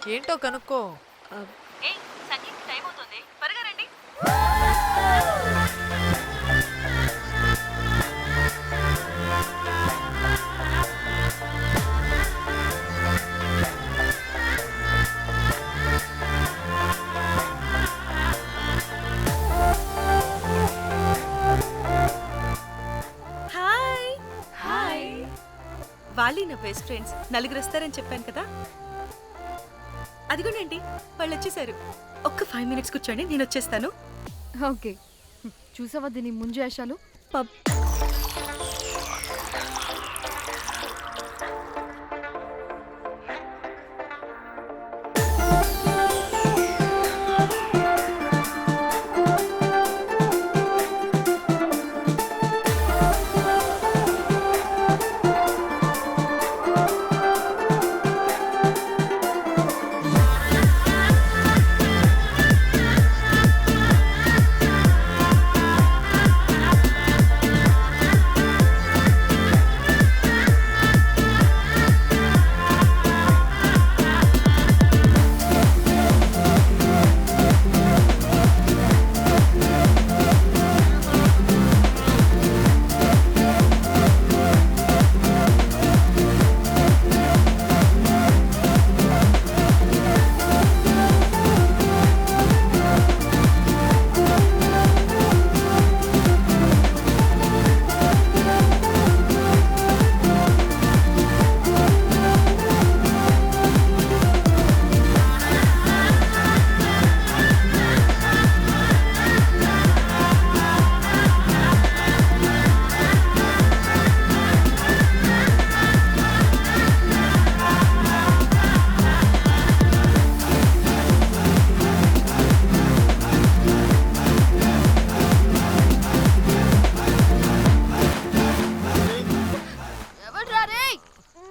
ఏంటో కనుక్కో. ఏయ్ సంగీత్ టైం అవుతుంది, త్వరగా రండి. హాయ్. హాయ్. వాళ్ళు నా బెస్ట్ ఫ్రెండ్స్. నలుగురు వస్తారని చెప్పాను కదా, అదిగోనండి వాళ్ళు వచ్చేసారు. ఒక్క 5 minutes కూర్చోండి, నేను వచ్చేస్తాను. ఓకే, చూసావా దీని ముంజేషాలు.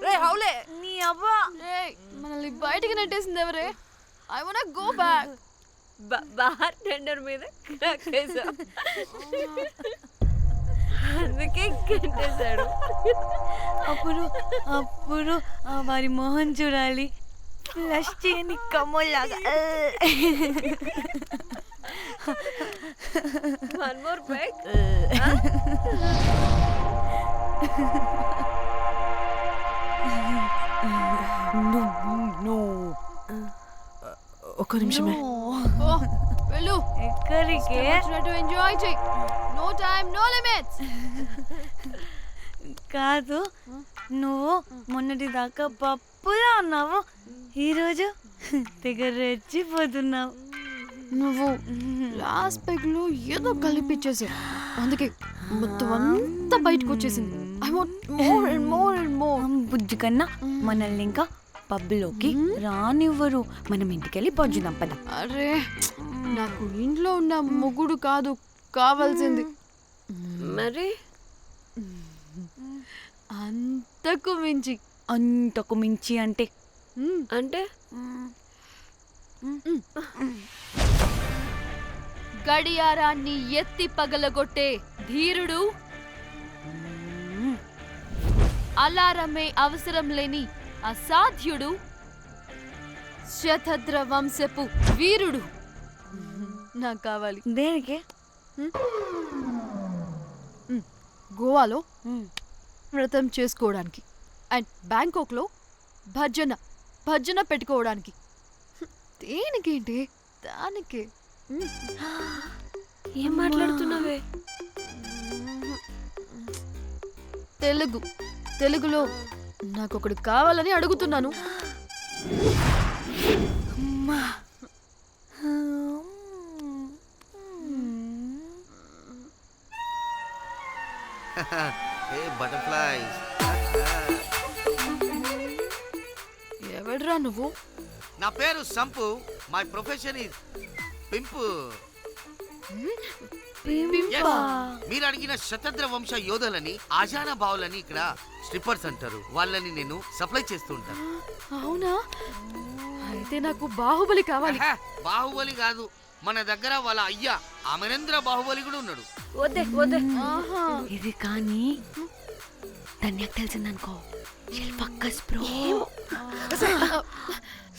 రే హౌలే, నీ అవ్వ మనల్ని బయటికి నెట్టేసింది ఎవరే? I want go back. Bar tender మీద క్రాకేసా, అందుకే కట్టేశాడు. అప్పుడు అప్పుడు వారి మొహం చూడాలి, ఫ్లష్ చేయని కమ్మలాగా. One more back. ఒక్క నిమిషమే. ఓ వెళ్ళు, ఎక్కడికి? వచ్చినట్టు ఎంజాయ్ చెయ్యి. No time no limits. కాదు, నువ్వు మొన్నటి దాకా పప్పులా ఉన్నావు, ఈరోజు తెగ రెచ్చిపోతున్నావు. నువ్వు లాస్ట్ పెగ్ లో ఏదో కలిపిచ్చేసావు, అందుకే మొత్తం అంతా బయటకు వచ్చేసింది. I want more and more and more. బుజ్జి కన్నా మనల్ని ఇంకా పబ్లోకి రానివ్వరు. మనం ఇంటికెళ్ళి పొంచుదాం పద. అరే, నాకు ఇంట్లో ఉన్న మొగుడు కాదు కావాల్సింది, మరి అంతకు మించి. అంతకు మించి అంటే అంటే గడియారాన్ని ఎత్తి పగలగొట్టే ధీరుడు, అలారమే అవసరం లేని అసాధ్యుడు, శతద్ర వంశపు వీరుడు నాకు కావాలి. దేనికి? గోవాలో వ్రతం చేసుకోవడానికి అండ్ బ్యాంకాక్లో భజన భజన పెట్టుకోవడానికి. దేనికేంటి? దానికే. ఏం మాట్లాడుతున్నావే? తెలుగులో నాకొకడు కావాలని అడుగుతున్నాను. Hey butterflies. ఎవడ్రా నువ్వు? నా పేరు Sampu. My profession is pimp. Yes. మీరు అడిగిన శతద్ర వంశ యోధులని, ఆజానా బావులని ఇక్కడ స్ట్రిప్పర్స్ అంటారు. వాళ్ళని నేను సప్లై చేస్తూ ఉంటాను. అవునా? అయితే నాకు బాహుబలి కావాలి. బాహుబలి కాదు, మన దగ్గర వాళ్ళ అయ్యా అమరేంద్ర బాహుబలి కూడా ఉన్నాడు. వద్దే వద్దే. ఇది కానీ ధన్యకు తెలిసిందనుకో, ఫక్కస్ బ్రో.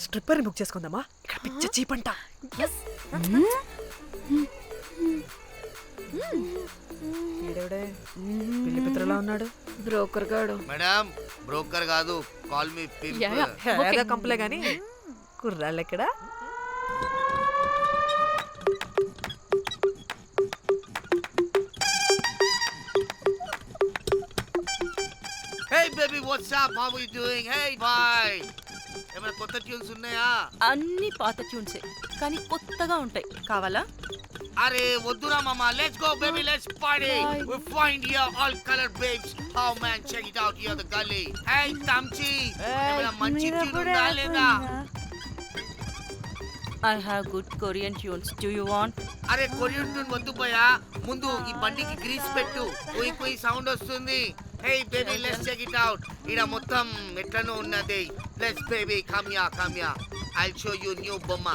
స్ట్రిప్పర్ బుక్ చేసుకుందామా? ఇక్కడ పిచ్చ చీపంట. ఈడెవడే పిల్లి పిత్రలా ఉన్నాడు? బ్రోకర్ గాడు. మేడం బ్రోకర్ కాదు, కాల్ మీ పింప్. ఏదో కంపలే గాని కుర్రాళ్ళు ఎక్కడ? Hey baby, what's up? How are you doing? Hey bye. ఏమైనా కొత్త ట్యూన్స్ ఉన్నాయా? అన్ని పాత ట్యూన్సే కానీ కొత్తగా ఉంటాయి. కావాలా? అరే వద్దురా మామ, let's go baby, let's party. We find here all colored babes. Oh man, check it out here the gully. Hey Tamchi, ఏమైనా మంచి ట్యూన్ ఉందా లేదా? I have good Korean tunes. Do you want? అరే కొరియన్ ట్యూన్ వద్దు పోయా, ముందు ఈ బండికి గ్రీస్ పెట్టు. కుయ్ కుయ్ సౌండ్ వస్తుంది. Hey baby, let's check it out. ఇడ మొత్తం ఎట్లనో ఉన్నది. Let's baby, come here. I'll show you new బొమ్మ.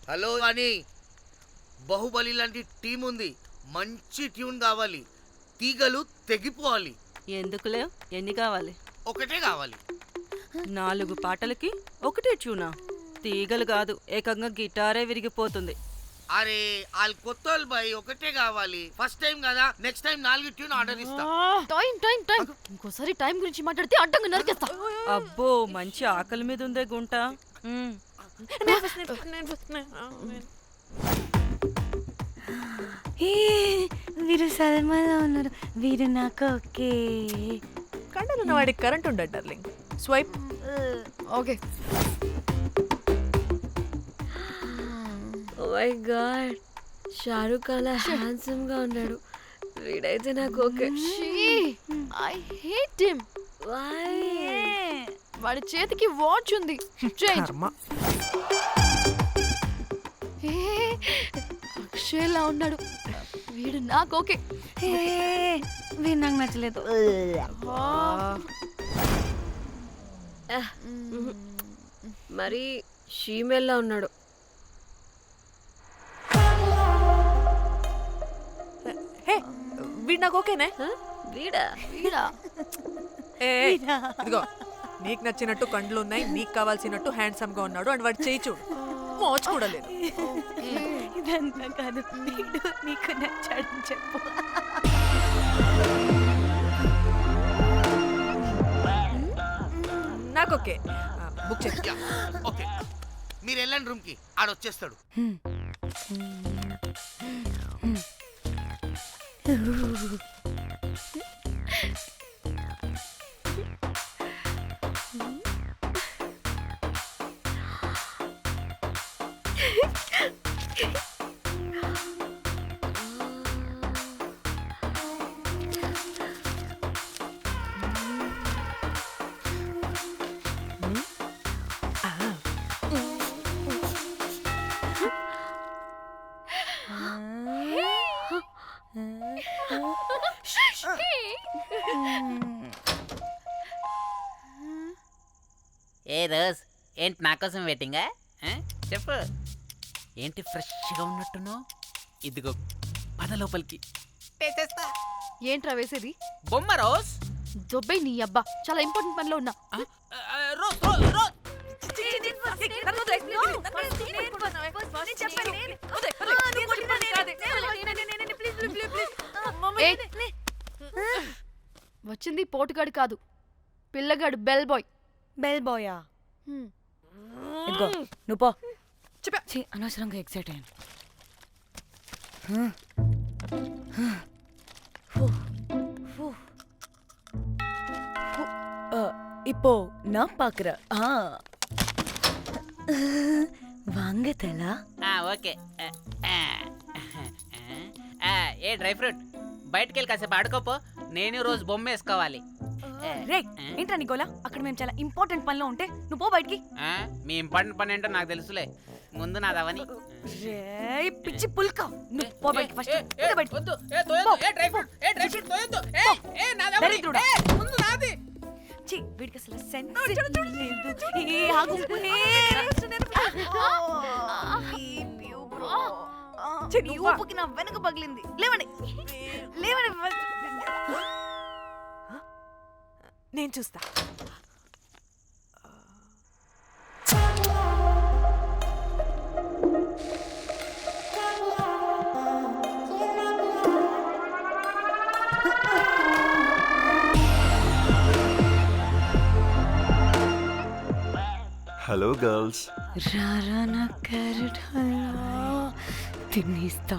హలో అని బాహుబలి లాంటి టీం ఉంది, మంచి ట్యూన్ కావాలి, తీగలు తెగిపోవాలి. ఎందుకులే, ఎన్ని కావాలి? ఒకటే కావాలి. 4 పాటలకి ఒకటే ట్యూనా? తీగలు కాదు, ఏకంగా గిటారే విరిగిపోతుంది. అరే వాళ్ళు కొత్త వాళ్ళు బాయ్, ఒకటే కావాలి. ఫస్ట్ టైం కదా, నెక్స్ట్ టైం 4 ట్యూన్ ఆర్డర్ ఇస్తా. టైం ఇంకోసారి టైం గురించి మాట్లాడితే అడ్డంగా నరికేస్తా. అబ్బో, మంచి ఆకలి మీద ఉందే గుంట. వీరు సల్మాలో ఉన్నారు. వీరు నాకు ఓకే. కండలున్న వాడికి కరెంట్ ఉండదు darling. Swipe. Okay. Oh my god, Shahrukh అలా హ్యాండ్సమ్ గా ఉన్నాడు. వీడైతే నాకు ఓకే. I hate him. వాడి చేతికి వాచ్ ఉంది. చేంజ్. అక్షయ్లా ఉన్నాడు. వీడు నాకు ఓకే. వీరు నాకు నచ్చలేదు. మరి షీమెల్లా ఉన్నాడు. హే, వీడు నాకు ఓకేనే. వీడా? ఇదిగో, నీకు నచ్చినట్టు కండ్లు ఉన్నాయి, నీకు కావాల్సినట్టు హ్యాండ్సమ్ గా ఉన్నాడు అండ్ వాడు చేయి చూడు, మోచు కూడా లేదు. ఇదంతా కాదు, వీడు నీకు నచ్చాడని చెప్పు. నాకు ఓకే. బుక్ చేసి ఓకే, మీరు వెళ్ళండి రూమ్ కి, ఆడొచ్చేస్తాడు. ఏ రోజ్, ఏంటి నా కోసం వెయిటింగా? చెప్పు, ఏంటి ఫ్రెష్గా ఉన్నట్టున్నావు? ఇదిగో పద లోపలికి. ఏంట్రా వేసేది? బొమ్మ రోజ్. దొబ్బై నీ అబ్బా, చాలా ఇంపార్టెంట్ పనిలో ఉన్నా. Rose rose rose. వచ్చింది పోటుగాడు కాదు, పిల్లగాడు బెల్ బాయ్. బెల్ బాయా? ఇదిగో నువ్వు పో. ఛీ, అనవసరంగా ఎక్సైట్ అయ్యాను. இப்போ நான் பாக்குறேன். வாங்கதலா? ఓకే. ఏ డ్రై ఫ్రూట్, బయటకు వెళ్ళి కాసేపు ఆడుకోపో. నేను రోజు బొమ్మ వేసుకోవాలి. రే, ఏంట్రా నికోలా, అక్కడ మేము చాలా ఇంపార్టెంట్ పనిలో ఉంటే నువ్వు పో బయటికి. మీ ఇంపార్టెంట్ పని ఏంటో నాకు తెలుసులే, ముందు నాదవని. రే పిచ్చి పుల్క, నువ్వు పో బయటికి ఫస్ట్. వద్దు, ఏ తోయొద్దు, ఏ డ్రై ఫ్రూట్, ఏ డ్రై ఫ్రూట్ తోయొద్దు. ఏ నాదవని, దరిద్రుడా. ముందు నాది. ఛీ, వీడికి అసలు సెన్స్ లేదు. ఏ, ఆగు. ఏ, ఈ ఊపుకి నా వెనక పగిలింది. లేవండి లేవండి. నేను చూస్తా. Hello girls. రారా నా క్యారెట్ హల్వా తినేస్తా.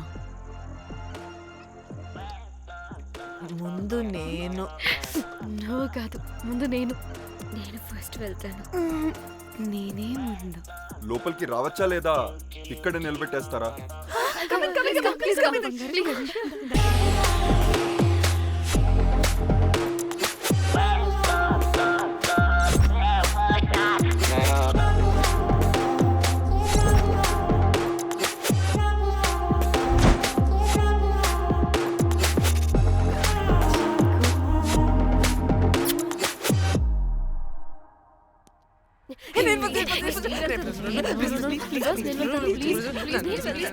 ముందు నేను. నువ్వు కాదు, ముందు నేను. నేను ఫస్ట్ వెళ్తాను. నేనే ముందు. లోపలికి రావచ్చా లేదా ఇక్కడ నిలబెట్టేస్తారా? Please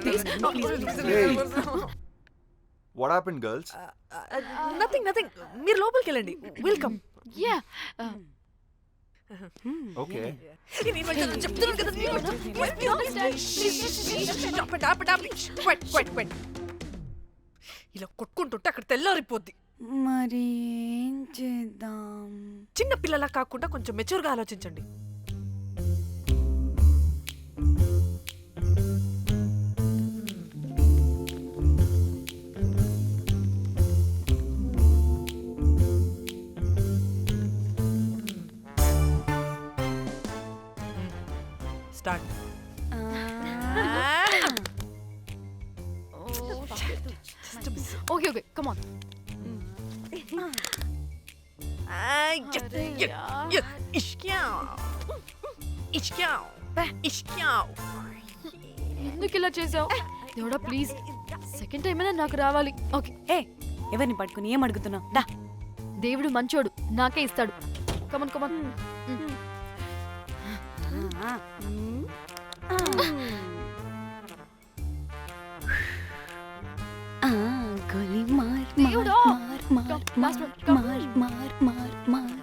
please. What happened girls? Nothing nothing. మీరు లోపలికి వెళ్ళండి. వెల్కమ్. Yeah, okay. చెప్తున్నాను కదా. ఇలా కొట్టుకుంటుంటే అక్కడ తెల్లారిపోద్ది. మరి ఏం చేద్దాం? చిన్న పిల్లలా కాకుండా కొంచెం మెచ్యూర్గా ఆలోచించండి. Start. Okay okay, come on. ఎందుకు ఇలా చేసావు? దేవుడా ప్లీజ్, సెకండ్ టైం అయినా నాకు రావాలి. ఓకే. ఏ, ఎవరిని పట్టుకుని ఏం అడుగుతున్నావు? దా. దేవుడు మంచోడు, నాకే ఇస్తాడు. Come on come on. గోలీ మార్ దేవుడా. మార్ మార్ మార్ మార్ మార్ మార్.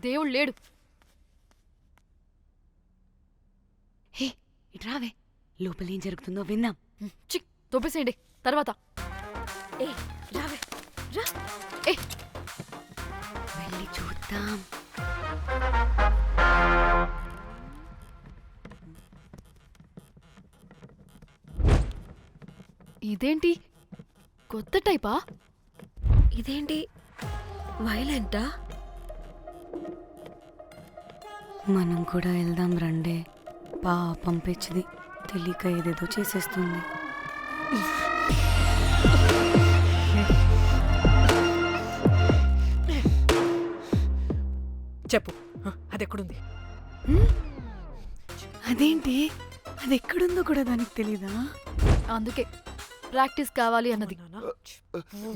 దేవుడు లేడు. హే, ఇటు రావే. లోపల ఏం జరుగుతుందో విందాం. చిక్ తోపేసేయండి తర్వాత. ఏ రావే రా. ఏ వెళ్ళి చూద్దాం. ఇదేంటి కొత్త టైపా? ఇదేంటి వైలెంటా? మనం కూడా వెళ్దాం రండే. పాపం పిచ్చిది, తెలియక ఏదేదో చేసేస్తుంది. చెప్పు, అది ఎక్కడుంది? అదేంటి, అది ఎక్కడుందో కూడా దానికి తెలీదా? అందుకే ప్రాక్టీస్ కావాలి అన్నది.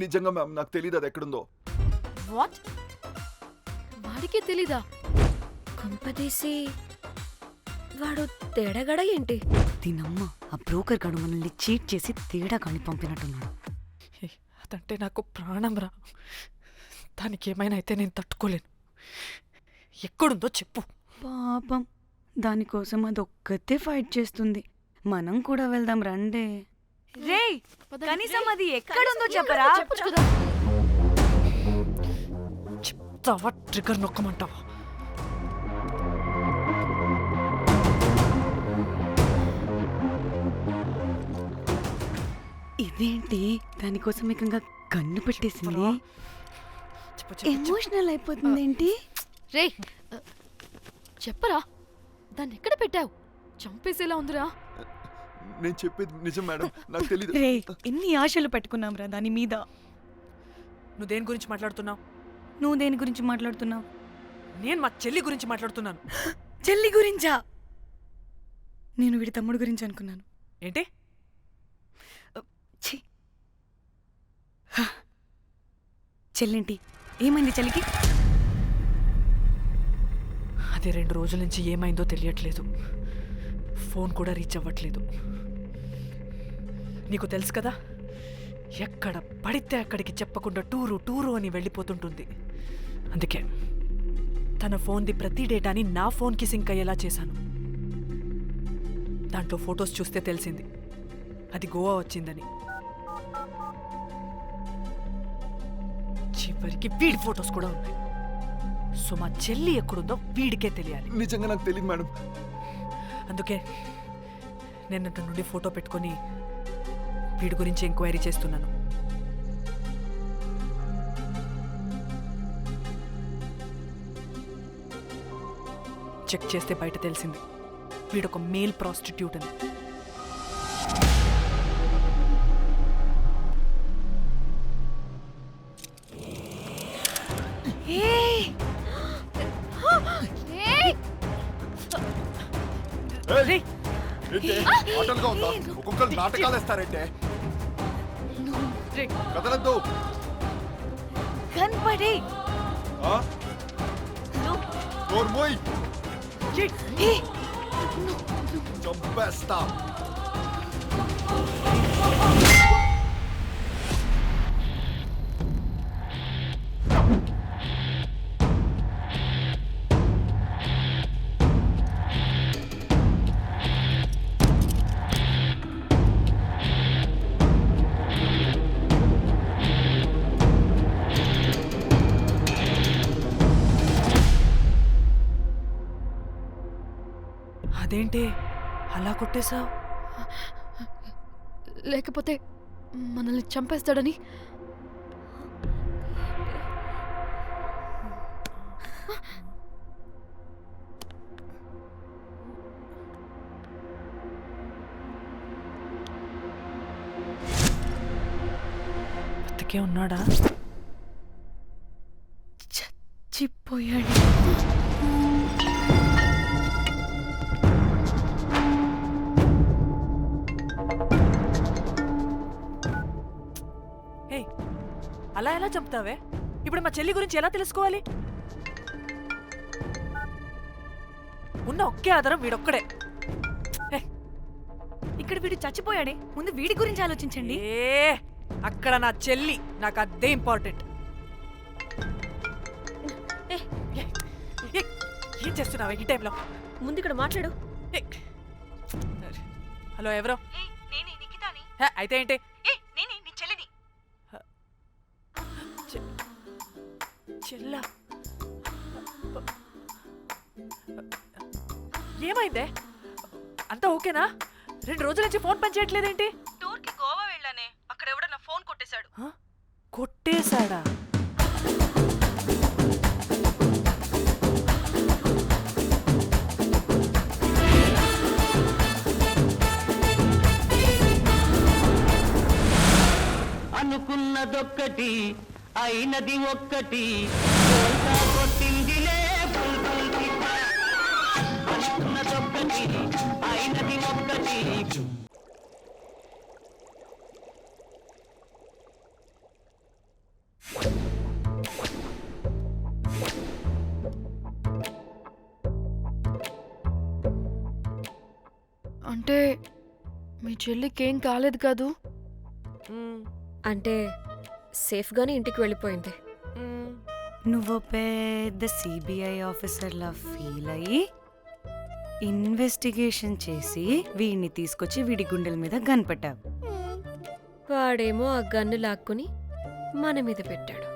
నిజంగా మ్యామ్ నాకు తెలియదు అది ఎక్కడుందో. వాట్? వాడికే తెలీదా? కొంపదీసి వాడు తేడాగడ ఏంటి? దీనమ్మ, ఆ బ్రోకర్ గాడు మనల్ని చీట్ చేసి తేడా కాని పంపినట్టున్నాడు. అదంటే నాకు ప్రాణం రా. దానికి ఏమైనా అయితే నేను తట్టుకోలేను. ఎక్కడుందో చెప్పు. పాపం, దానికోసం అది ఒక్కతే ఫైట్ చేస్తుంది. మనం కూడా వెళ్దాం రండే. రేయ్, కనీసం అది ఎక్కడుందో చెప్పరా? చెప్పొచ్చు కదా. చెప్తావా? ట్రిగర్ నొక్కమంటావా? ఇదేంటి, దానికోసం ఏకంగా కన్ను పెట్టేసింది. ఎమోషనల్ అయిపోతుంది ఏంటి? రే చెప్పరా, దాన్ని ఎక్కడ పెట్టావు? చంపేసేలా ఉందిరా. నేను చెప్పేది నిజం మేడం, నాకు తెలీదు. రే ఎన్ని ఆశలు పెట్టుకున్నాం రా దాని మీద. నువ్వు దేని గురించి మాట్లాడుతున్నావు? నువ్వు దేని గురించి మాట్లాడుతున్నావు? నేను మా చెల్లి గురించి మాట్లాడుతున్నాను. చెల్లి గురించా? నేను వీడి తమ్ముడు గురించి అనుకున్నాను. ఏంటి? ఛీ. హ. చెల్లింటి ఏమైంది చెల్లికి? అది 2 రోజుల నుంచి ఏమైందో తెలియట్లేదు. ఫోన్ కూడా రీచ్ అవ్వట్లేదు. నీకు తెలుసు కదా, ఎక్కడ పడితే అక్కడికి చెప్పకుండా టూరు అని వెళ్ళిపోతుంటుంది. అందుకే తన ఫోన్ది ప్రతి డేటాని నా ఫోన్కి సింక్ అయ్యేలా చేశాను. దాంట్లో ఫొటోస్ చూస్తే తెలిసింది అది గోవా వచ్చిందని. చివరికి వీడి ఫొటోస్ కూడా ఉన్నాయి. సో మా చెల్లి ఎక్కడుందో వీడికే తెలియాలి. నిజంగా నాకు తెలియదు మేడం. అందుకే నేను నుండి ఫోటో పెట్టుకొని వీడి గురించి ఎంక్వైరీ చేస్తున్నాను. చెక్ చేస్తే బయట తెలిసింది వీడొక మేల్ ప్రాస్టిట్యూట్ అని. రేయ్, ఆటలుగా ఉందా? ఒక్కొక్కరు నాటకాలు వేస్తారంటే కదలద్దు. కనపడే చంపేస్తా. అదేంటి అలా కొట్టేశావు? లేకపోతే మనల్ని చంపేస్తాడని. బతికే ఉన్నాడా? చచ్చిపోయాడు. అలా ఎలా చంపుతావే? ఇప్పుడు మా చెల్లి గురించి ఎలా తెలుసుకోవాలి? ఉన్న ఒకే ఆధారం వీడొక్కడే. ఇక్కడ వీడు చచ్చిపోయాడే, ముందు వీడి గురించి ఆలోచించండి. అక్కడ నా చెల్లి, నాకు అదే ఇంపార్టెంట్. ఏం చేస్తున్నావే ఈ టైంలో? ముందు ఇక్కడ మాట్లాడు. హలో, ఎవరో? అయితే ఏంటి? చెల్లా, ఏమైందే? అంతా ఓకేనా? 2 రోజుల నుంచి ఫోన్ పని చేయట్లేదేంటి? టూర్కి గోవా వెళ్ళానే, అక్కడ ఎవడో నా ఫోన్ కొట్టేశాడు. కొట్టేశాడా? అనుకున్నదొక్కటి అయినది ఒక్కటి. అనుకున్నదొక్కటి అయినది ఒక్కటి. అంటే మీ చెల్లికేం కాలేదు కాదు? అంటే సేఫ్గానే ఇంటికి వెళ్ళిపోయింది. నువ్వు పెద్ద సిబిఐ ఆఫీసర్లా ఫీల్ అయ్యి ఇన్వెస్టిగేషన్ చేసి వీడిని తీసుకొచ్చి వీడి గుండెల మీద గన్ పెట్టావు. వాడేమో ఆ గన్ను లాక్కుని మన మీద పెట్టాడు.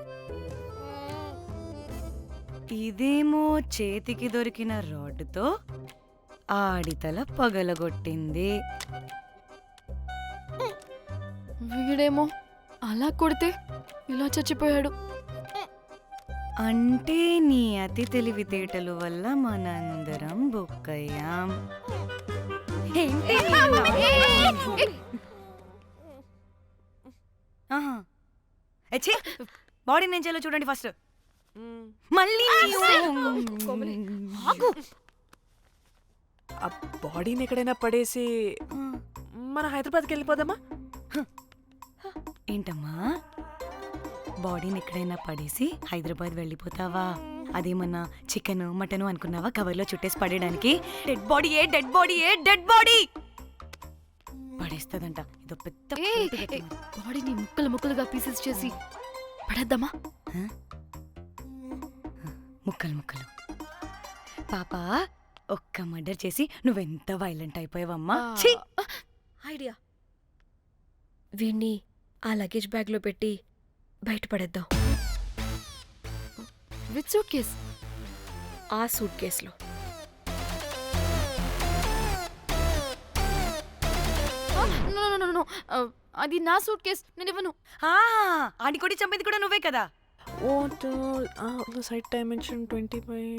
ఇదేమో చేతికి దొరికిన రాడ్డుతో ఆడితల పగలగొట్టింది. వీడేమో అలా కొడితే ఇలా చచ్చిపోయాడు. అంటే నీ అతి తెలివితేటలు వల్ల మనందరం బుక్కయ్యాం. ఏంటి బాడీ నేను చేయాలో చూడండి ఫస్ట్. మళ్ళీ ఆగు. ఆ బాడీని ఎక్కడైనా పడేసి మన హైదరాబాద్కి వెళ్ళిపోదామా? ఏంటమ్మా బాడీని ఎక్కడైనా పడేసి హైదరాబాద్ వెళ్ళిపోతావా? అదేమన్నా చికెన్ మటన్ అనుకున్నావా కవర్లో చుట్టేసి పడేయడానికి? Dead body dead body dead body పడేస్తుందంట. ఇదో పెద్ద బాడీని ముక్కలు ముక్కలుగా పీసెస్ చేసి పడేద్దామా? ముక్కలు ముక్కలు. పాప ఒక్క మర్డర్ చేసి నువ్వెంత వైలెంట్ అయిపోయావమ్మా. ఛీ! ఐడియా, వీణ్ణి ఆ లగేజ్ బ్యాగ్లో పెట్టి బయటపడేద్దాం. With suitcase? ఆ సూట్ కేసులో. అది నా సూట్ కేస్, నేను ఇవ్వను. ఆడి కొడి చంపేది కూడా నువ్వే కదా. Site dimension 25.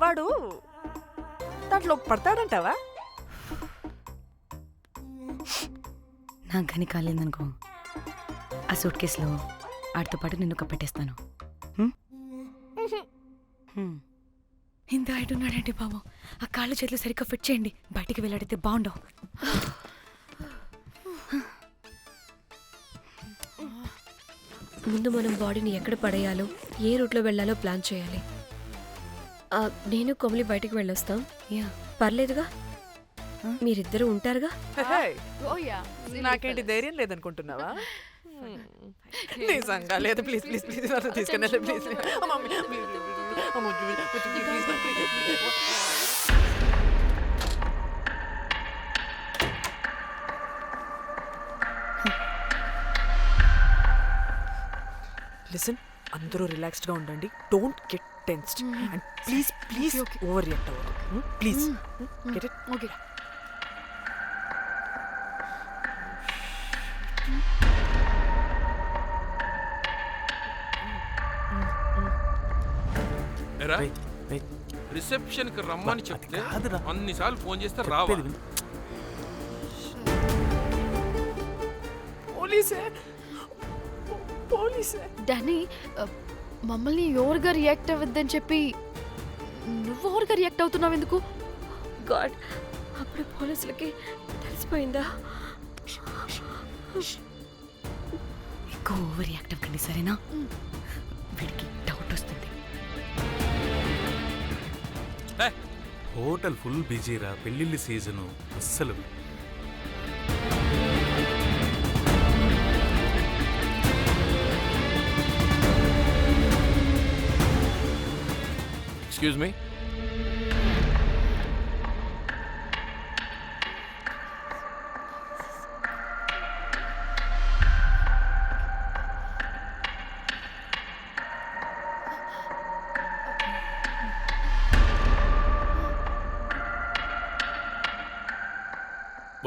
వాడు దాంట్లో పడతాడంటావా? నాకు కానీ కాలేదనుకో ఆ సూట్ కేసులో ఆడితో పాటు నిన్ను కప్పెట్టేస్తాను. ఇంత హైట్ ఉన్నాడంటే బాబు, ఆ కాళ్ళు చేతులు సరిగ్గా ఫిట్ చేయండి. బయటికి వెళ్ళాడితే బాగుండవు. ముందు మనం బాడీని ఎక్కడ పడేయాలో, ఏ రూట్లో వెళ్ళాలో ప్లాన్ చేయాలి. నేను కొమలి బయటికి వెళ్ళొస్తాం. పర్లేదుగా, మీరిద్దరూ ఉంటారుగా. నాకేంటి ధైర్యం లేదనుకుంటున్నావా? నిజంగా లేదు. ప్లీజ్ ప్లీజ్ ప్లీజ్ తీసుకెళ్ళి ప్లీజ్. లిసన్, అందరూ రిలాక్స్డ్గా ఉండండి. Don't get tensed and please please overreact అవ్వదు. Please get it? Okay. Reception కి రమ్మని చెప్తే అన్నిసార్లు ఫోన్ చేస్తే రావాలి. పోలీసే. డానీ, మమ్మల్ని ఎవరుగా రియాక్ట్ అవ్వద్దని చెప్పి నువ్వు ఎవరుగా రియాక్ట్ అవుతున్నావు ఎందుకు? గాడ్, అప్పుడు పోలీసులకి తెలిసిపోయిందా? ఎక్కువ ఓవర్ రియాక్ట్ అవ్వకండి సరేనా? వీడికి డౌట్ వస్తుంది. హోటల్ ఫుల్ బిజీరా, పెళ్ళిళ్ళ సీజను అస్సలు. Excuse me.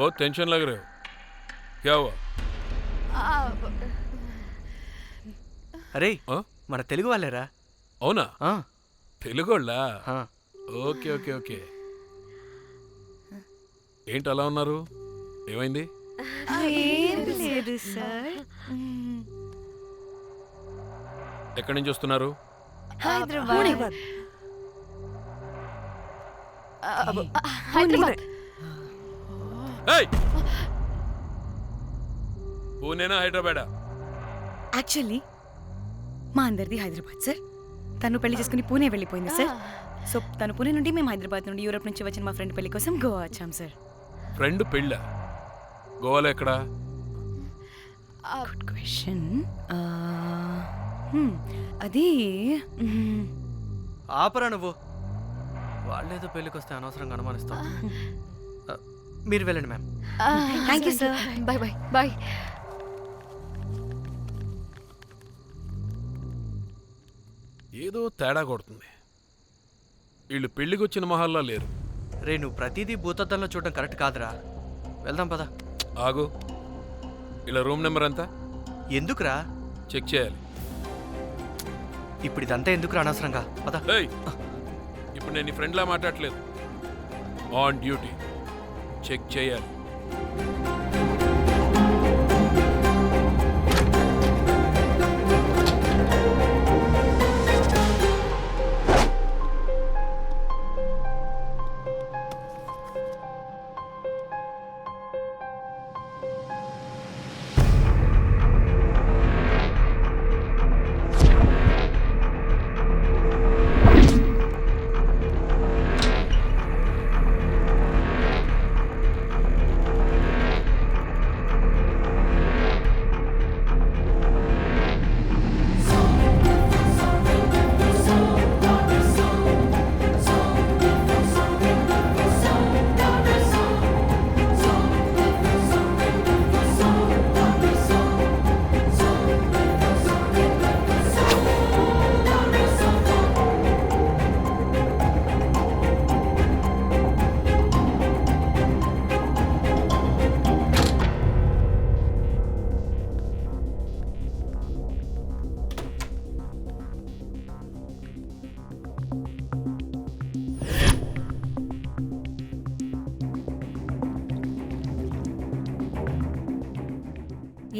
बहुत टेंशन लग रहे हो, क्या हुआ? అరే మన తెలుగు వాళ్ళేరా. అవునా? తెలుగు వాళ్ళా? Okay okay okay. ఏంటి అలా ఉన్నారు? ఏమైంది? లేదు సార్. ఎక్కడి నుంచి వస్తున్నారు? హైదరాబాద్. హైదరాబాద్. పూణేనా హైదరాబాదా? యాక్చువల్లీ మా అందరిది హైదరాబాద్ సార్. తను పెళ్లి చేసుకుని పూణే వెళ్ళిపోయింది సార్. సో తను పూణే నుండి, మేము హైదరాబాద్ నుండి యూరోప్ నుంచి వచ్చిన మా ఫ్రెండ్ పెళ్లి కోసం గోవా వచ్చాం సార్. ఫ్రెండ్ పెళ్ళ? గోవాలో ఎక్కడా? Good question. అది ఆపరా నువ్వు. వాళ్ళేదో పెళ్ళికి వస్తే అనవసరంగా అనుమానిస్తాం. మీరు వెళ్ళండి ma'am. Thank you sir. Bye bye bye. ఏదో తేడా కొడుతుంది. వీళ్ళు పెళ్ళికి వచ్చిన మహల్లా లేరు. రే, నువ్వు ప్రతిదీ భూతద్దంలో చూడడం కరెక్ట్ కాదురా. వెళ్దాం పద. ఆగు. ఇలా రూమ్ నెంబర్ ఎంత? ఎందుకురా? చెక్ చేయాలి. ఇప్పుడు ఇదంతా ఎందుకురా అనవసరంగా? పద. ఇప్పుడు నేను నీ ఫ్రెండ్లా మాట్లాడలేదు. On duty. చెక్ చేయాలి.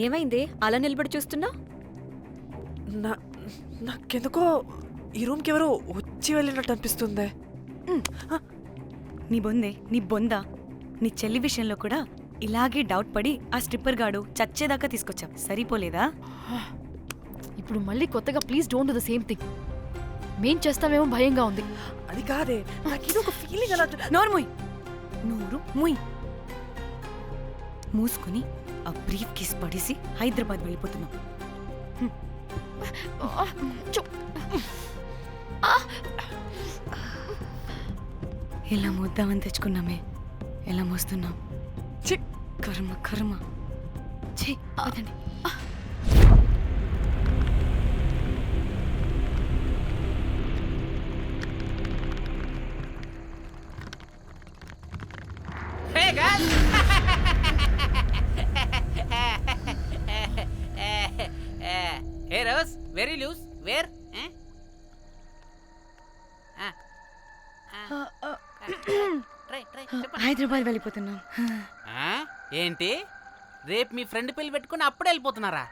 ఏమైంది అలా నిలబడి చూస్తున్నా? నాకెందుకో ఈ రూమ్కి ఎవరో వచ్చి వెళ్ళినట్టు అనిపిస్తుంది. నీ బొందే, నీ బొందా, నీ చెల్లి విషయంలో కూడా ఇలాగే డౌట్ పడి ఆ స్ట్రిప్పర్ గాడు చచ్చేదాకా తీసుకొచ్చాం. సరిపోలేదా? ఇప్పుడు మళ్ళీ కొత్తగా please don't do the same thing. మేం చేస్తామేమో భయంగా ఉంది. అది కాదే, నాకేదో ఒక ఫీలింగ్ అలా. నోరు ముయ్, నోరు ముయ్. మూసుకుని ఆ బ్రీఫ్ కేస్ పడేసి హైదరాబాద్ వెళ్ళిపోతున్నాం. ఎలా మోద్దామని తెచ్చుకున్నామే, ఎలా మోస్తున్నాం. కర్మ కర్మ. ఛీ, వదండి. Hey guys! Hey Rose, very loose. Where? Try. Hyderabad వెళ్ళిపోతున్నాం. ఏంటి రేపు మీ ఫ్రెండ్ పెళ్లి పెట్టుకుని అప్పుడే వెళ్ళిపోతున్నారా?